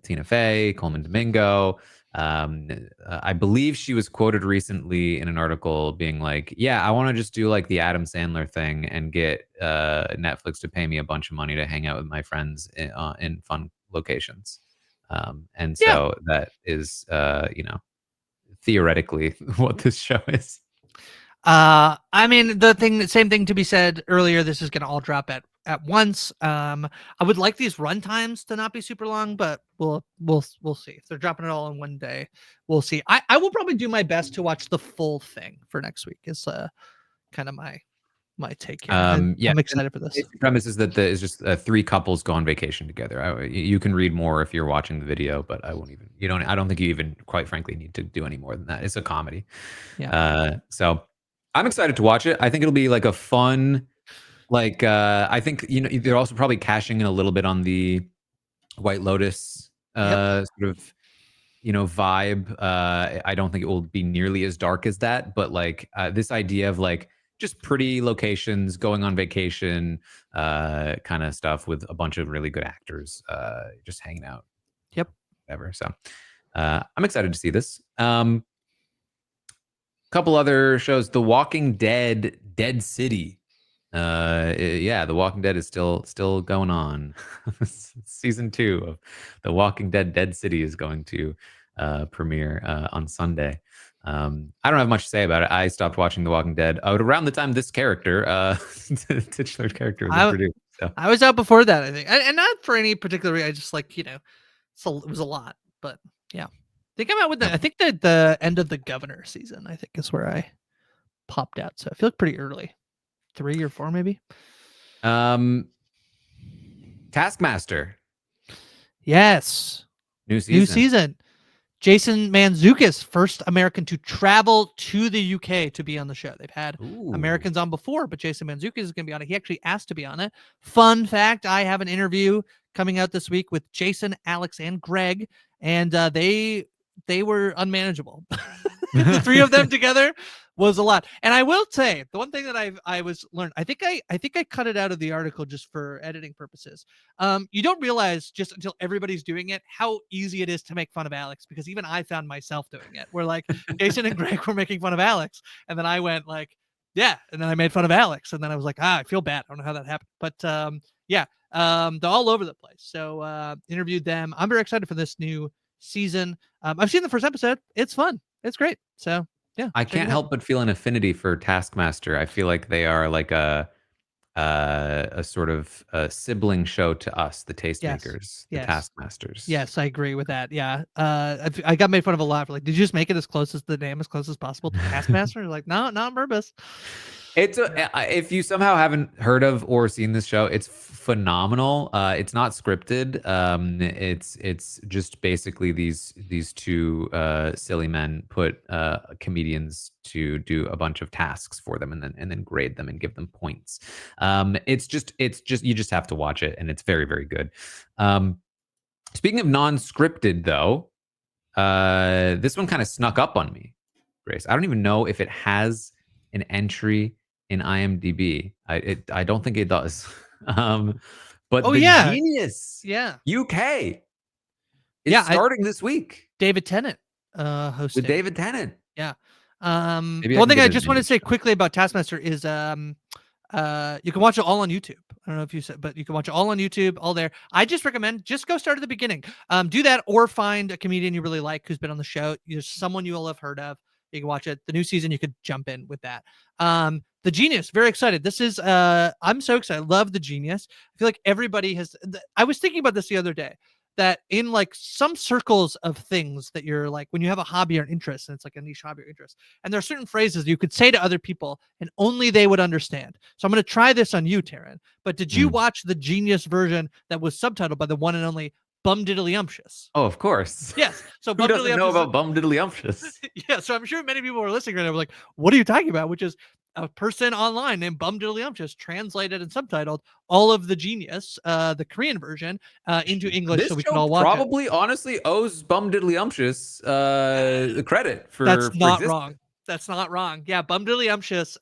Tina Fey, Coleman Domingo. I believe she was quoted recently in an article being like, yeah, I want to just do like the Adam Sandler thing and get Netflix to pay me a bunch of money to hang out with my friends in fun locations. And so that is, theoretically what this show is. I mean, the same thing to be said earlier. This is going to all drop at once. I would like these run times to not be super long, but we'll see. If they're dropping it all in one day, we'll see. I will probably do my best to watch the full thing for next week. Is kind of my take here. I'm excited for this. The premise is that it's just three couples go on vacation together. You can read more if you're watching the video, but I won't even. I don't think you even, quite frankly, need to do any more than that. It's a comedy. Yeah. So I'm excited to watch it. I think it'll be like a fun, like I think they're also probably cashing in a little bit on the White Lotus sort of vibe. I don't think it will be nearly as dark as that, but like this idea of like just pretty locations, going on vacation, kind of stuff with a bunch of really good actors, just hanging out. Yep. Whatever. So I'm excited to see this. Couple other shows. The Walking Dead, Dead City. The Walking Dead is still going on. Season 2 of The Walking Dead, Dead City is going to premiere on Sunday. I don't have much to say about it. I stopped watching The Walking Dead around the time this character, titular character, was introduced. So. I was out before that, I think, and not for any particular reason. I just like so it was a lot, but yeah. I think I'm out with I think the end of the Governor season, I think, is where I popped out. So I feel like pretty early. 3 or 4, maybe. Taskmaster. Yes. New season. Jason Mantzoukas, first American to travel to the UK to be on the show. They've had Americans on before, but Jason Mantzoukas is going to be on it. He actually asked to be on it. Fun fact, I have an interview coming out this week with Jason, Alex, and Greg, and they were unmanageable. The three of them together was a lot. And I will say the one thing that I was learned, I think I cut it out of the article just for editing purposes. You don't realize just until everybody's doing it how easy it is to make fun of Alex, because even I found myself doing it. Where like Jason and Greg were making fun of Alex, and then I went like, yeah, and then I made fun of Alex, and then I was like, I feel bad. I don't know how that happened, but they're all over the place. So interviewed them. I'm very excited for this new season. I've seen the first episode. It's fun. It's great. So yeah, I can't help but feel an affinity for Taskmaster. I feel like they are like a sort of a sibling show to us, the Tastemakers, the Taskmasters. Yes, I agree with that. Yeah, I got made fun of a lot for like, did you just make it as close as the name as close as possible to Taskmaster? Like, no, not on purpose. It's if you somehow haven't heard of or seen this show, it's phenomenal. It's not scripted. It's just basically these two silly men put comedians to do a bunch of tasks for them and then grade them and give them points. It's just you just have to watch it, and it's very, very good. Speaking of non-scripted though, this one kind of snuck up on me, Grace. I don't even know if it has an entry in IMDb. I don't think it does. But Genius UK is starting this week. David Tennant hosting. With David Tennant. Yeah. One thing I just want to say quickly about Taskmaster is you can watch it all on YouTube. I don't know if you said, but you can watch it all on YouTube, all there. I just recommend just go start at the beginning. Do that, or find a comedian you really like who's been on the show. There's someone you will have heard of. You can watch it. The new season, you could jump in with that. The Genius, very excited. This is I'm so excited. I love The Genius. I feel like everybody has. I was thinking about this the other day, that in like some circles of things that you're like, when you have a hobby or an interest, and it's like a niche hobby or interest, and there are certain phrases you could say to other people and only they would understand. So I'm going to try this on you, Taran. But did you watch the Genius version that was subtitled by the one and only Bumdiddlyumptious? Oh, of course. Yes. So who doesn't know about Bumdiddlyumptious? Yeah. So I'm sure many people are listening right now. Like, what are you talking about? Which is a person online named Bumdiddlyumptious translated and subtitled all of The Genius, the Korean version, into English, so we can all watch it. Probably honestly owes Bumdiddlyumptious the credit for. That's not wrong. That's not wrong. Yeah, Bumdiddlyumptious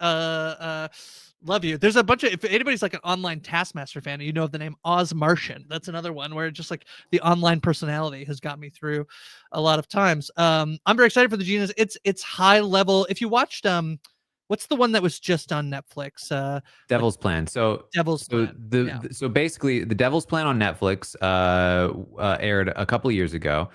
Love you. There's a bunch of, if anybody's like an online Taskmaster fan, you know of the name Oz Martian. That's another one where just like the online personality has got me through a lot of times. I'm very excited for the Genius. It's high level. If you watched what's the one that was just on Netflix? Devil's Plan. So Devil's so Plan. so basically the Devil's Plan on Netflix aired a couple of years ago.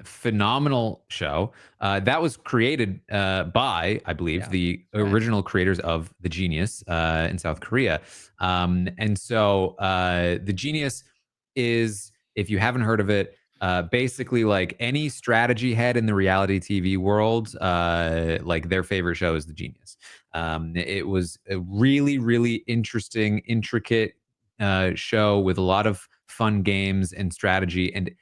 Phenomenal show. That was created by, I believe, the original creators of The Genius in South Korea. And so The Genius is, if you haven't heard of it, basically like any strategy head in the reality TV world, like their favorite show is The Genius. It was a really, really interesting, intricate show with a lot of fun games and strategy, and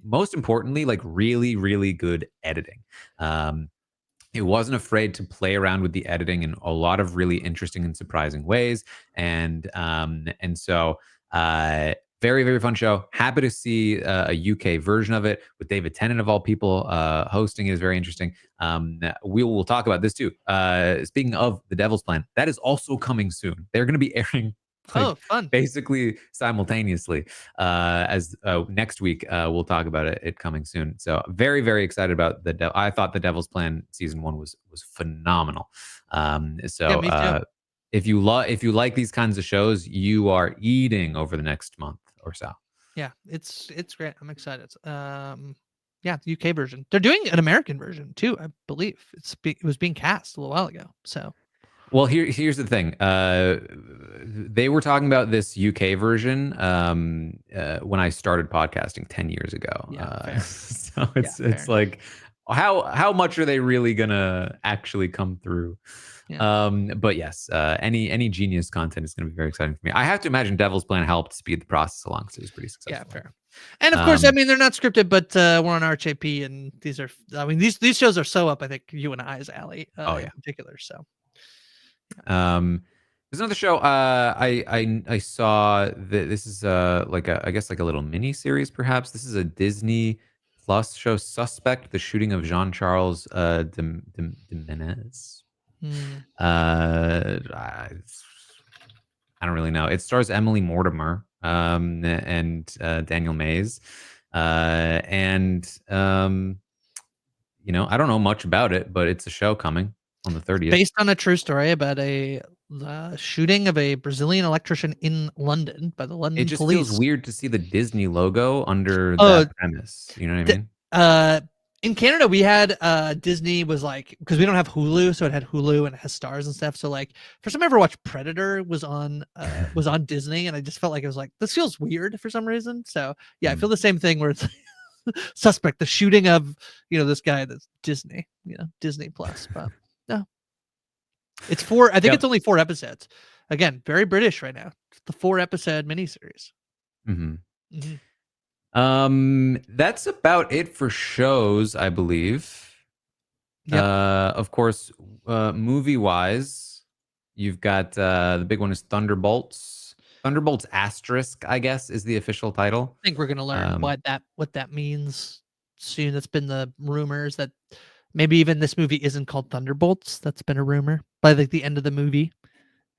most importantly, like really, really good editing. It wasn't afraid to play around with the editing in a lot of really interesting and surprising ways, and so very, very fun show. Happy to see a UK version of it with David Tennant of all people hosting. It is very interesting. We will talk about this too. Speaking of The Devil's Plan, that is also coming soon. They're going to be airing like fun. basically simultaneously as next week. We'll talk about it coming soon. So very, very excited about I thought The Devil's Plan season 1 was phenomenal. So me too. if you like these kinds of shows, you are eating over the next month or so. Yeah, it's great. I'm excited. Yeah, the UK version. They're doing an American version too, I believe. It was being cast a little while ago. So, well, here's the thing. They were talking about this UK version when I started podcasting 10 years ago. Yeah, so it's like, how much are they really gonna actually come through? Yeah. But yes, any Genius content is going to be very exciting for me. I have to imagine Devil's Plan helped speed the process along because it was pretty successful. Yeah, fair. And of course, I mean, they're not scripted, but we're on RHAP, and these are, I mean, these shows are so up, I think, you and I's alley in particular. So, there's another show I saw that this is like I guess like a little mini series perhaps. This is a Disney Plus show, Suspect: The Shooting of Jean-Charles Jimenez. I don't really know. It stars Emily Mortimer and Daniel Mays, and I don't know much about it, but it's a show coming on the 30th. Based on a true story about a shooting of a Brazilian electrician in London by the London It just police. feels weird to see the Disney logo under that premise. You know what I mean? In Canada, we had Disney was like, because we don't have Hulu, so it had Hulu and it has stars and stuff. So like, first time I ever watched Predator was on Disney, and I just felt like it was like, this feels weird for some reason. So yeah, I feel the same thing where it's Suspect, the shooting of this guy that's Disney, Disney Plus. But no, it's four. I think it's only 4 episodes. Again, very British right now. It's the 4-episode miniseries. That's about it for shows, I believe. Of course, movie wise, you've got the big one is Thunderbolts. Thunderbolts asterisk, I guess, is the official title. I think we're gonna learn what that means soon. That's been the rumors that maybe even this movie isn't called Thunderbolts. That's been a rumor. By like the end of the movie,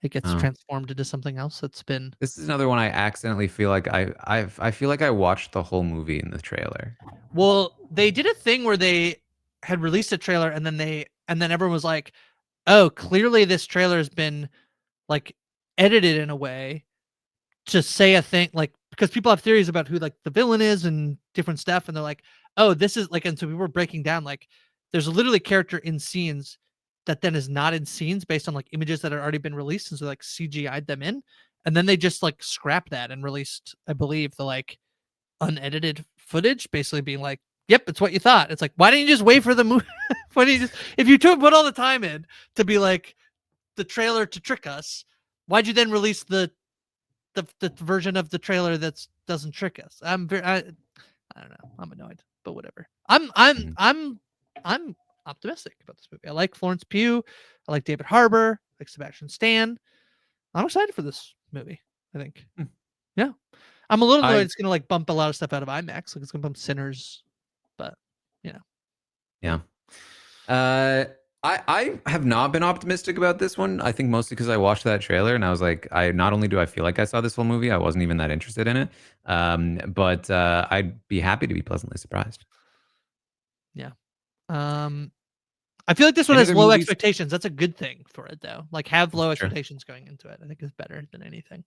it gets transformed into something else. That's been. This is another one I accidentally feel like I feel like I watched the whole movie in the trailer. Well, they did a thing where they had released a trailer and then everyone was like, "Oh, clearly this trailer has been like edited in a way to say a thing," like, because people have theories about who like the villain is and different stuff, and they're like, "Oh, this is like," and so we were breaking down like there's literally character in scenes that then is not in scenes based on like images that had already been released, and so like CGI'd them in, and then they just like scrapped that and released, I believe, the like unedited footage, basically being like, "Yep, it's what you thought." It's like, why didn't you just wait for the movie? Why didn't you just, if you put all the time in to be like the trailer to trick us, why'd you then release the version of the trailer that doesn't trick us? I don't know. I'm annoyed, but whatever. I'm optimistic about this movie. I like Florence Pugh. I like David Harbour. I like Sebastian Stan. I'm excited for this movie. I think. Yeah. I'm a little annoyed it's gonna like bump a lot of stuff out of IMAX. Like it's gonna bump Sinners, but Yeah. I have not been optimistic about this one. I think mostly because I watched that trailer and I was like, I not only do I feel like I saw this whole movie, I wasn't even that interested in it. But I'd be happy to be pleasantly surprised. Yeah. I feel like this one Any has other low movies? expectations. That's a good thing for it, though. Like, have low Sure. expectations going into it. I think is better than anything.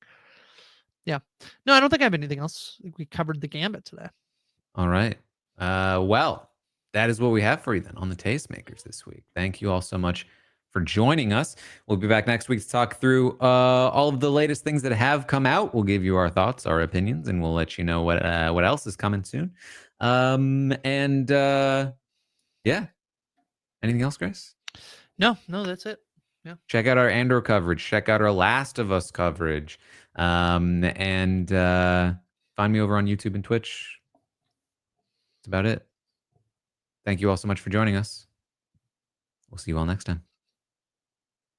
Yeah. No, I don't think I have anything else. I think we covered the gambit today. All right. Well, that is what we have for you then on the Tastemakers this week. Thank you all so much for joining us. We'll be back next week to talk through all of the latest things that have come out. We'll give you our thoughts, our opinions, and we'll let you know what else is coming soon. Yeah. Anything else, Grace? No, that's it. Yeah. Check out our Andor coverage. Check out our Last of Us coverage. And find me over on YouTube and Twitch. That's about it. Thank you all so much for joining us. We'll see you all next time.